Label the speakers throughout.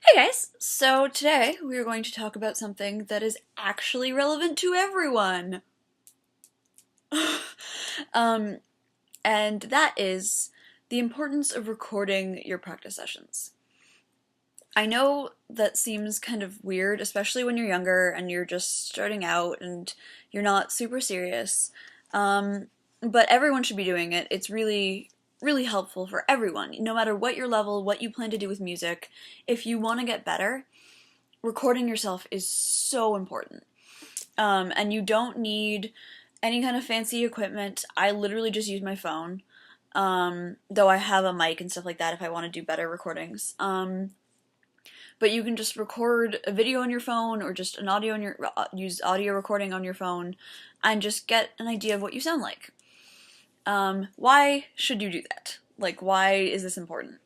Speaker 1: Hey guys! So today we are going to talk about something that is actually relevant to everyone. um, and that is the importance of recording your practice sessions. I know that seems kind of weird, especially when you're younger and you're just starting out and you're not super serious. But everyone should be doing it. It's really, really helpful for everyone, no matter what your level, what you plan to do with music. If you want to get better, recording yourself is so important. And you don't need any kind of fancy equipment. I literally just use my phone. Though I have a mic and stuff like that if I want to do better recordings. But you can just record a video on your phone or just an audio on your use audio recording on your phone and just get an idea of what you sound like. Why should you do that? Like, why is this important?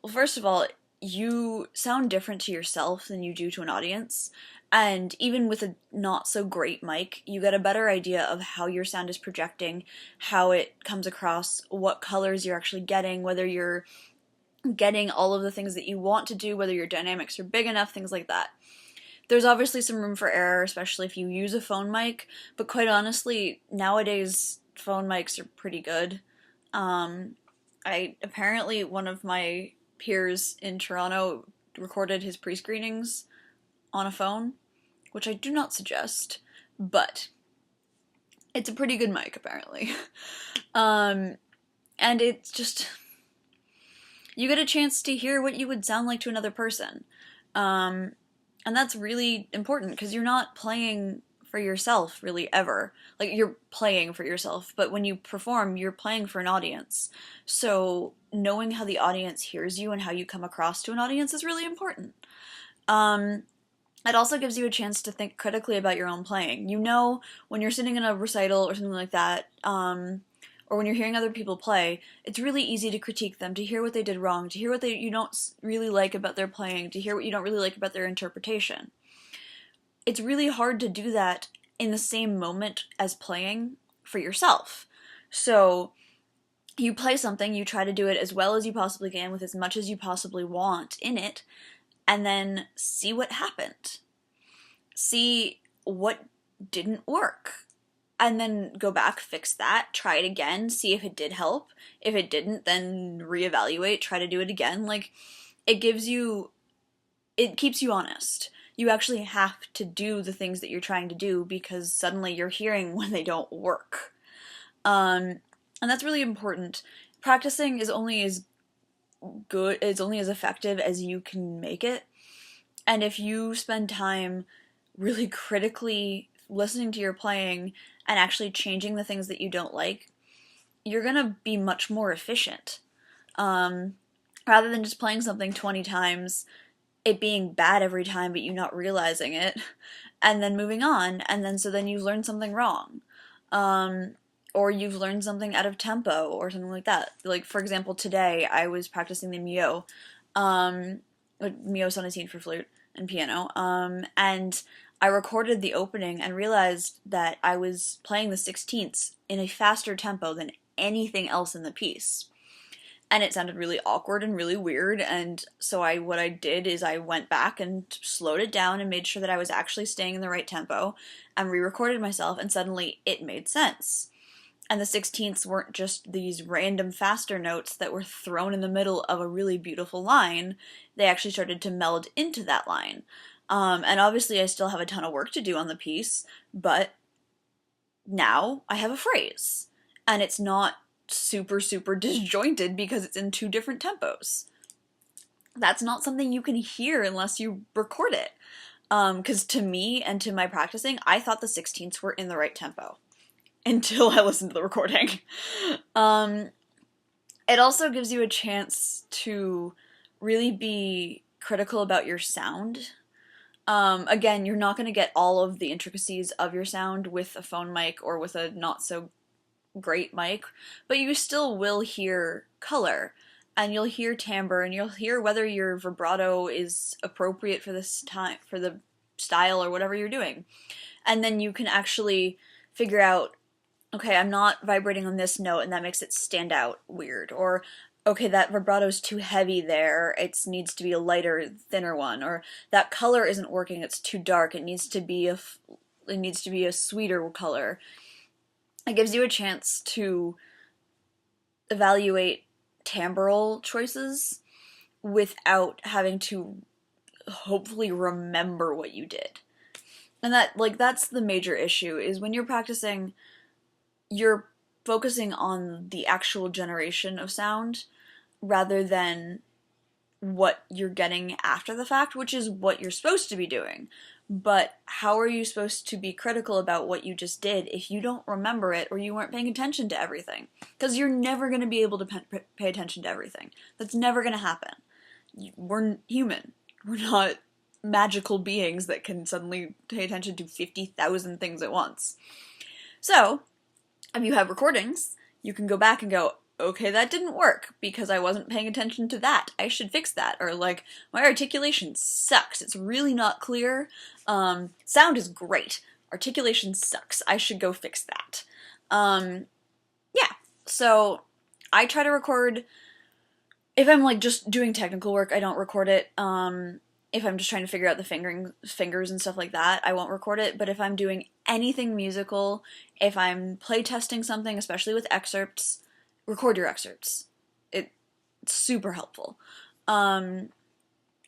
Speaker 1: Well, first of all, you sound different to yourself than you do to an audience. And even with a not so great mic, you get a better idea of how your sound is projecting, how it comes across, what colors you're actually getting, whether you're getting all of the things that you want to do, whether your dynamics are big enough, things like that. There's obviously some room for error, especially if you use a phone mic, but quite honestly, nowadays phone mics are pretty good. Apparently one of my peers in Toronto recorded his pre-screenings on a phone, which I do not suggest, but it's a pretty good mic apparently. And it's just, you get a chance to hear what you would sound like to another person. And that's really important because you're not playing for yourself really ever. Like, you're playing for yourself, but when you perform, you're playing for an audience. So knowing how the audience hears you and how you come across to an audience is really important. It also gives you a chance to think critically about your own playing. You know, when you're sitting in a recital or something like that, or when you're hearing other people play, it's really easy to critique them, to hear what they did wrong, to hear what you don't really like about their playing, to hear what you don't really like about their interpretation. It's really hard to do that in the same moment as playing for yourself. So you play something, you try to do it as well as you possibly can with as much as you possibly want in it, and then see what happened. See what didn't work. And then go back, fix that, try it again, see if it did help. If it didn't, then reevaluate, try to do it again. Like, it keeps you honest. You actually have to do the things that you're trying to do because suddenly you're hearing when they don't work. And that's really important. Practicing is only as good, it's only as effective as you can make it. And if you spend time really critically listening to your playing and actually changing the things that you don't like, you're gonna be much more efficient. Rather than just playing something 20 times, it being bad every time but you not realizing it, and then moving on, and then you've learned something wrong. Or you've learned something out of tempo or something like that. Like, for example, today I was practicing the Mio, Mio Sonatine for flute and piano, and I recorded the opening and realized that I was playing the 16ths in a faster tempo than anything else in the piece. And it sounded really awkward and really weird, and so what I did is I went back and slowed it down and made sure that I was actually staying in the right tempo and re-recorded myself, and suddenly it made sense. And the 16ths weren't just these random faster notes that were thrown in the middle of a really beautiful line. They actually started to meld into that line. And obviously I still have a ton of work to do on the piece, but now I have a phrase. And it's not super, super disjointed because it's in two different tempos. That's not something you can hear unless you record it. Because to me and to my practicing, I thought the 16ths were in the right tempo until I listened to the recording. It also gives you a chance to really be critical about your sound. Again, you're not going to get all of the intricacies of your sound with a phone mic or with a not so great mic, but you still will hear color, and you'll hear timbre, and you'll hear whether your vibrato is appropriate for this time, for the style or whatever you're doing. And then you can actually figure out, okay, I'm not vibrating on this note and that makes it stand out weird, or okay, that vibrato's too heavy there, it needs to be a lighter, thinner one, or that color isn't working, it's too dark, it needs to be a sweeter color. It gives you a chance to evaluate timbral choices without having to hopefully remember what you did. And that's the major issue, is when you're practicing, you're focusing on the actual generation of sound rather than what you're getting after the fact, which is what you're supposed to be doing. But how are you supposed to be critical about what you just did if you don't remember it or you weren't paying attention to everything? Because you're never going to be able to pay attention to everything. That's never going to happen. We're human. We're not magical beings that can suddenly pay attention to 50,000 things at once. So, if you have recordings, you can go back and go, okay, that didn't work because I wasn't paying attention to that. I should fix that. Or like, my articulation sucks. It's really not clear. Sound is great. Articulation sucks. I should go fix that. Yeah. So I try to record, if I'm like just doing technical work, I don't record it. If I'm just trying to figure out the fingers and stuff like that, I won't record it. But if I'm doing anything musical, if I'm playtesting something, especially with excerpts, record your excerpts. It's super helpful.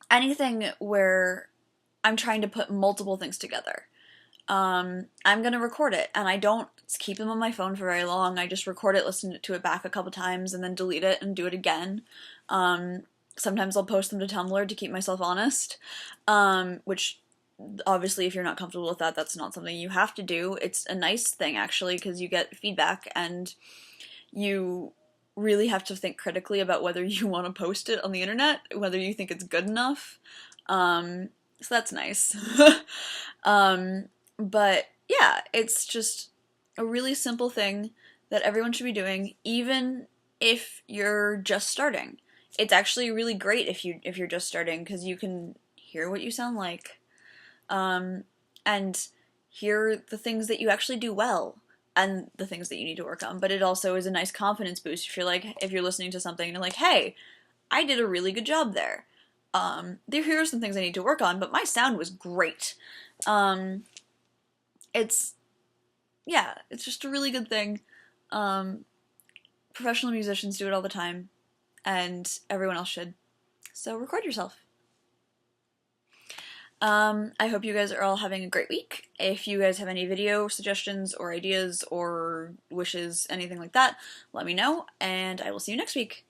Speaker 1: Anything where I'm trying to put multiple things together, I'm gonna record it, and I don't keep them on my phone for very long. I just record it, listen to it back a couple times, and then delete it and do it again. Sometimes I'll post them to Tumblr to keep myself honest, which obviously if you're not comfortable with that, that's not something you have to do. It's a nice thing, actually, because you get feedback, and you really have to think critically about whether you want to post it on the internet, whether you think it's good enough. So that's nice. But yeah, it's just a really simple thing that everyone should be doing, even if you're just starting. It's actually really great if you're just starting, because you can hear what you sound like, and hear the things that you actually do well and the things that you need to work on. But it also is a nice confidence boost if you're listening to something and you're like, hey, I did a really good job there. Here are some things I need to work on, but my sound was great. It's just a really good thing. Professional musicians do it all the time, and everyone else should. So record yourself. I hope you guys are all having a great week. If you guys have any video suggestions or ideas or wishes, anything like that, let me know, and I will see you next week.